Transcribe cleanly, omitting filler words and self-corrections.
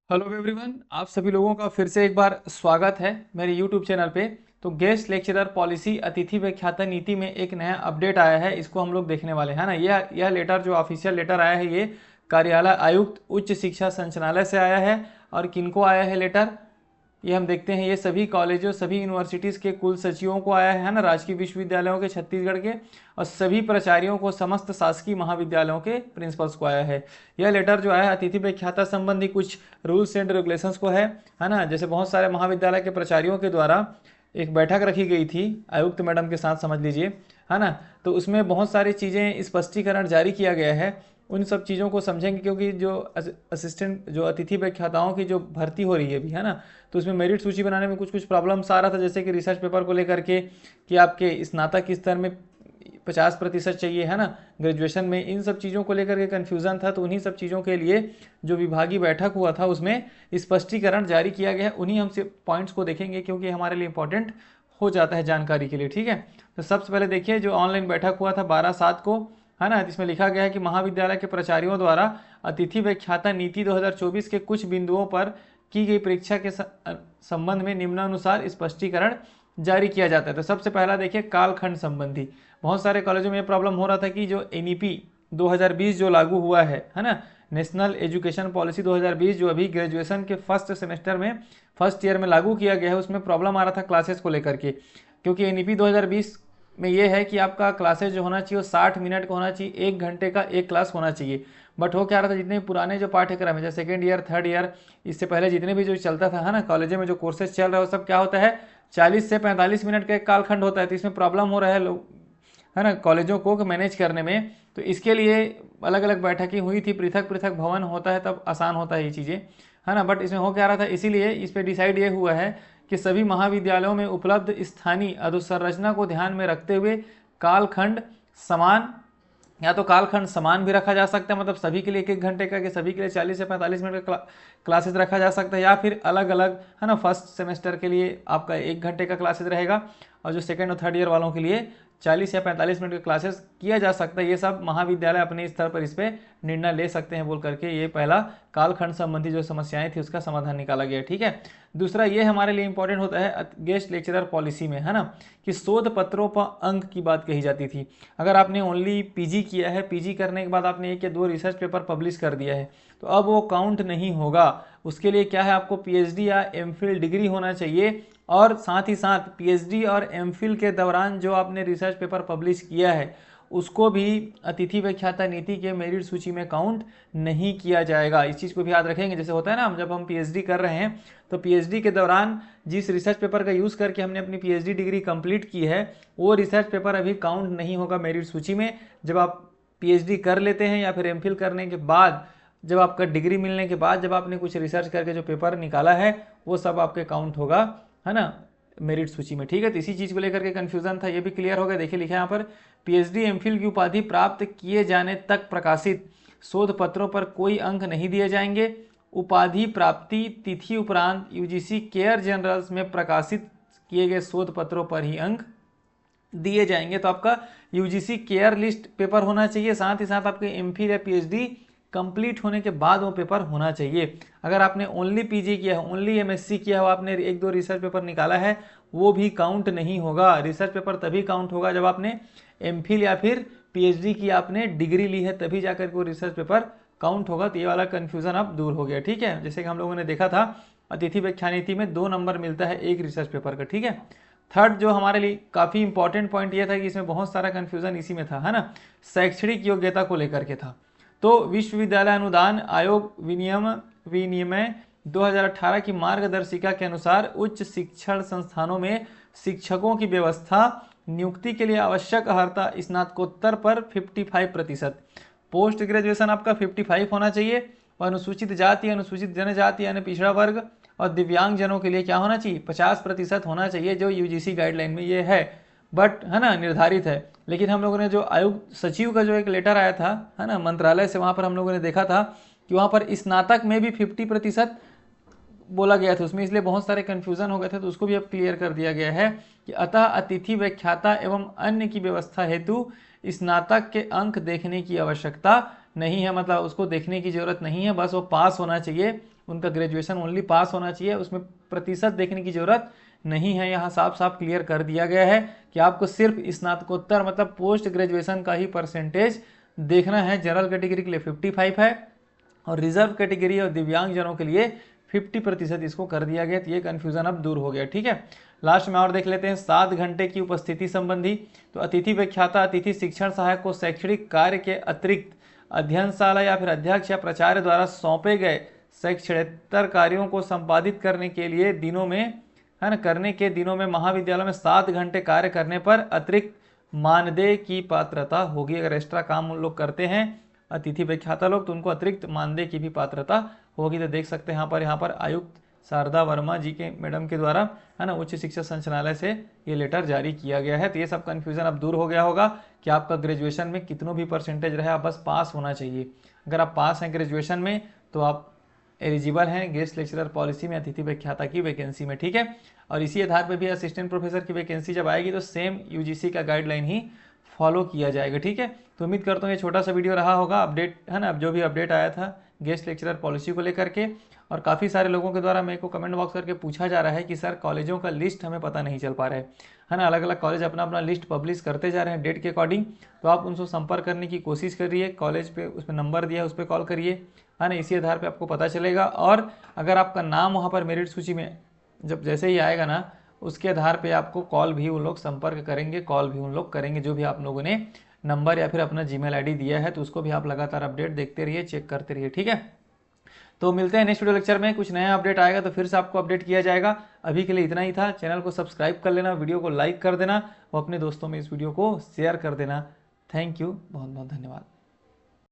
Hello everyone, आप सभी लोगों का फिर से एक बार स्वागत है मेरे यूट्यूब चैनल पे। तो गेस्ट लेक्चरर पॉलिसी अतिथि व्याख्याता नीति में एक नया अपडेट आया है, इसको हम लोग देखने वाले हैं ना। यह लेटर जो ऑफिशियल लेटर आया है, ये कार्यालय आयुक्त उच्च शिक्षा संचालनालय से आया है। और किनको आया है लेटर, ये हम देखते हैं। ये सभी कॉलेजों, सभी यूनिवर्सिटीज़ के कुल सचिवों को आया है ना, राजकीय विश्वविद्यालयों के छत्तीसगढ़ के, और सभी प्राचार्यों को, समस्त शासकीय महाविद्यालयों के प्रिंसिपल्स को आया है। यह लेटर जो है अतिथि व्याख्याता संबंधी कुछ रूल्स एंड रेगुलेशंस को है ना। जैसे बहुत सारे महाविद्यालय के प्राचार्यों के द्वारा एक बैठक रखी गई थी आयुक्त मैडम के साथ, समझ लीजिए, है ना। तो उसमें बहुत सारी चीज़ें, स्पष्टीकरण जारी किया गया है। उन सब चीज़ों को समझेंगे, क्योंकि जो असिस्टेंट, जो अतिथि व्याख्याताओं की जो भर्ती हो रही है अभी, है ना, तो उसमें मेरिट सूची बनाने में कुछ कुछ प्रॉब्लम्स आ रहा था। जैसे कि रिसर्च पेपर को लेकर के, कि आपके स्नातक स्तर में 50% चाहिए, है ना, ग्रेजुएशन में, इन सब चीज़ों को लेकर के कन्फ्यूज़न था। तो उन्हीं सब चीज़ों के लिए जो विभागीय बैठक हुआ था, उसमें स्पष्टीकरण जारी किया गया है। उन्हीं हम से पॉइंट्स को देखेंगे, क्योंकि हमारे लिए इंपॉर्टेंट हो जाता है जानकारी के लिए, ठीक है। तो सबसे पहले देखिए, जो ऑनलाइन बैठक हुआ था 12/7 को, है ना, जिसमें लिखा गया है कि महाविद्यालय के प्राचार्यों द्वारा अतिथि व्याख्याता नीति 2024 के कुछ बिंदुओं पर की गई परीक्षा के संबंध में निम्नानुसार स्पष्टीकरण जारी किया जाता है। तो सबसे पहला देखिए, कालखंड संबंधी। बहुत सारे कॉलेजों में ये प्रॉब्लम हो रहा था कि जो एनईपी 2020 जो लागू हुआ है ना, नेशनल एजुकेशन पॉलिसी 2020, जो अभी ग्रेजुएशन के फर्स्ट सेमेस्टर में, फर्स्ट ईयर में लागू किया गया है, उसमें प्रॉब्लम आ रहा था क्लासेस को लेकर के। क्योंकि एनईपी 2020 में ये है कि आपका क्लासेज जो होना चाहिए वो 60 मिनट का होना चाहिए, 1 घंटे का एक क्लास होना चाहिए। बट हो क्या रहा था, जितने पुराने जो पाठ्यक्रम है, जैसे सेकेंड ईयर, थर्ड ईयर, इससे पहले जितने भी जो चलता था, है ना, कॉलेजों में जो कोर्सेज चल रहा है, वो सब क्या होता है, 40 से 45 मिनट का एक कालखंड होता है। तो इसमें प्रॉब्लम हो रहा है लोग, है ना, कॉलेजों को मैनेज करने में। तो इसके लिए अलग अलग बैठकें हुई थी, पृथक पृथक भवन होता है, तब आसान होता है ये चीज़ें, है ना। बट इसमें हो क्या रहा था, इसीलिए इस पर डिसाइड ये हुआ है कि सभी महाविद्यालयों में उपलब्ध स्थानीय अधोसंरचना को ध्यान में रखते हुए कालखंड समान, या तो कालखंड समान भी रखा जा सकता है, मतलब सभी के लिए 1 1 घंटे का, कि सभी के लिए 40 से 45 मिनट का क्लासेस रखा जा सकता है, या फिर अलग अलग, है ना, फर्स्ट सेमेस्टर के लिए आपका 1 घंटे का क्लासेस रहेगा, और जो सेकेंड और थर्ड ईयर वालों के लिए 40 या 45 मिनट का क्लासेस किया जा सकता है। ये सब महाविद्यालय अपने स्तर पर इस पर निर्णय ले सकते हैं बोल करके, ये पहला कालखंड संबंधी जो समस्याएं थी उसका समाधान निकाला गया, ठीक है। दूसरा ये हमारे लिए इंपॉर्टेंट होता है गेस्ट लेक्चरर पॉलिसी में, है ना, कि शोध पत्रों पर अंक की बात कही जाती थी। अगर आपने ओनली पीजी किया है, पीजी करने के बाद आपने 1 या 2 रिसर्च पेपर पब्लिश कर दिया है, तो अब वो काउंट नहीं होगा। उसके लिए क्या है, आपको पीएचडी या एमफिल डिग्री होना चाहिए, और साथ ही साथ पीएचडी और एमफिल के दौरान जो आपने रिसर्च पेपर पब्लिश किया है, उसको भी अतिथि व्याख्याता नीति के मेरिट सूची में काउंट नहीं किया जाएगा। इस चीज़ को भी याद रखेंगे। जैसे होता है ना, जब हम पीएचडी कर रहे हैं, तो पीएचडी के दौरान जिस रिसर्च पेपर का यूज़ करके हमने अपनी पीएचडी डिग्री कंप्लीट की है, वो रिसर्च पेपर अभी काउंट नहीं होगा मेरिट सूची में। जब आप पीएचडी कर लेते हैं, या फिर एमफिल करने के बाद, जब आपका डिग्री मिलने के बाद, जब आपने कुछ रिसर्च करके जो पेपर निकाला है, वो सब आपके काउंट होगा, है ना, मेरिट सूची में, ठीक है। तो इसी चीज़ को लेकर के कन्फ्यूजन था, ये भी क्लियर हो गया। देखिए लिखा है यहाँ पर, पीएचडी एमफिल की उपाधि प्राप्त किए जाने तक प्रकाशित शोध पत्रों पर कोई अंक नहीं दिए जाएंगे। उपाधि प्राप्ति तिथि उपरांत यूजीसी केयर जर्नल्स में प्रकाशित किए गए शोध पत्रों पर ही अंक दिए जाएंगे। तो आपका यूजीसी केयर लिस्ट पेपर होना चाहिए, साथ ही साथ आपके एमफिल या पीएचडी कंप्लीट होने के बाद वो पेपर होना चाहिए। अगर आपने ओनली पीजी किया है, ओनली एमएससी किया हो, आपने 1 2 रिसर्च पेपर निकाला है, वो भी काउंट नहीं होगा। रिसर्च पेपर तभी काउंट होगा जब आपने एमफिल या फिर पीएचडी की आपने डिग्री ली है, तभी जाकर के वो रिसर्च पेपर काउंट होगा। तो ये वाला कन्फ्यूजन अब दूर हो गया, ठीक है। जैसे कि हम लोगों ने देखा था, अतिथि व्याख्यान नीति में 2 नंबर मिलता है एक रिसर्च पेपर का, ठीक है। थर्ड जो हमारे लिए काफ़ी इंपॉर्टेंट पॉइंट ये था कि इसमें बहुत सारा कन्फ्यूजन इसी में था, है ना, शैक्षणिक योग्यता को लेकर के था। तो विश्वविद्यालय अनुदान आयोग विनियमन 2018 की मार्गदर्शिका के अनुसार उच्च शिक्षण संस्थानों में शिक्षकों की व्यवस्था नियुक्ति के लिए आवश्यक अर्हता स्नातकोत्तर पर 55%, पोस्ट ग्रेजुएशन आपका 55 होना चाहिए, और अनुसूचित जाति, अनुसूचित जनजाति यानी पिछड़ा वर्ग और दिव्यांग जनों के लिए क्या होना चाहिए, 50% होना चाहिए, जो यूजीसी गाइडलाइन में ये है, बट है ना, निर्धारित है। लेकिन हम लोगों ने जो आयुक्त सचिव का जो एक लेटर आया था, है ना, मंत्रालय से, वहाँ पर हम लोगों ने देखा था कि वहाँ पर स्नातक में भी 50% बोला गया था उसमें, इसलिए बहुत सारे कन्फ्यूजन हो गए थे। तो उसको भी अब क्लियर कर दिया गया है कि अतः अतिथि व्याख्याता एवं अन्य की व्यवस्था हेतु स्नातक के अंक देखने की आवश्यकता नहीं है, मतलब उसको देखने की जरूरत नहीं है, बस वो पास होना चाहिए उनका ग्रेजुएशन ओनली पास होना चाहिए, उसमें प्रतिशत देखने की जरूरत नहीं है। यहाँ साफ साफ क्लियर कर दिया गया है कि आपको सिर्फ स्नातकोत्तर मतलब पोस्ट ग्रेजुएशन का ही परसेंटेज देखना है। जनरल कैटेगरी के लिए 55 है और रिजर्व कैटेगरी और दिव्यांग जनों के लिए 50% इसको कर दिया गया। तो ये कन्फ्यूजन अब दूर हो गया, ठीक है। लास्ट में और देख लेते हैं 7 घंटे की उपस्थिति संबंधी। तो अतिथि व्याख्याता अतिथि शिक्षण सहायक को शैक्षणिक कार्य के अतिरिक्त अध्ययनशाला या फिर अध्यक्ष या प्राचार्य द्वारा सौंपे गए शैक्षणेतर कार्यों को संपादित करने के लिए दिनों में है ना दिनों में महाविद्यालय में 7 घंटे कार्य करने पर अतिरिक्त मानदेय की पात्रता होगी। अगर एक्स्ट्रा काम उन लोग करते हैं अतिथि व्याख्याता लोग तो उनको अतिरिक्त मानदेय की भी पात्रता होगी। तो देख सकते हैं यहाँ पर आयुक्त शारदा वर्मा जी के मैडम के द्वारा है ना उच्च शिक्षा संचालनालय से ये लेटर जारी किया गया है। तो ये सब कन्फ्यूजन अब दूर हो गया होगा कि आपका ग्रेजुएशन में कितनों भी परसेंटेज रहे, आप बस पास होना चाहिए। अगर आप पास हैं ग्रेजुएशन में तो आप एलिजिबल हैं गेस्ट लेक्चरर पॉलिसी में अतिथि व्याख्याता की वैकेंसी में, ठीक है। और इसी आधार पर भी असिस्टेंट प्रोफेसर की वैकेंसी जब आएगी तो सेम यूजीसी का गाइडलाइन ही फॉलो किया जाएगा, ठीक है। तो उम्मीद करता हूँ ये छोटा सा वीडियो रहा होगा अपडेट है ना, अब जो भी अपडेट आया था गेस्ट लेक्चरर पॉलिसी को लेकर के। और काफ़ी सारे लोगों के द्वारा मेरे को कमेंट बॉक्स करके पूछा जा रहा है कि सर कॉलेजों का लिस्ट हमें पता नहीं चल पा रहा है ना। अलग अलग कॉलेज अपना अपना लिस्ट पब्लिश करते जा रहे हैं डेट के अकॉर्डिंग। तो आप उनसे संपर्क करने की कोशिश करिए, कॉलेज पे उसमें नंबर दिया है उस पर कॉल करिए है ना, इसी आधार पर आपको पता चलेगा। और अगर आपका नाम वहाँ पर मेरिट सूची में जब जैसे ही आएगा ना उसके आधार पे आपको कॉल भी उन लोग संपर्क करेंगे, कॉल भी उन लोग करेंगे जो भी आप लोगों ने नंबर या फिर अपना जीमेल आईडी दिया है। तो उसको भी आप लगातार अपडेट देखते रहिए, चेक करते रहिए, ठीक है। तो मिलते हैं नेक्स्ट वीडियो लेक्चर में, कुछ नया अपडेट आएगा तो फिर से आपको अपडेट किया जाएगा। अभी के लिए इतना ही था। चैनल को सब्सक्राइब कर लेना, वीडियो को लाइक कर देना और अपने दोस्तों में इस वीडियो को शेयर कर देना। थैंक यू, बहुत बहुत धन्यवाद।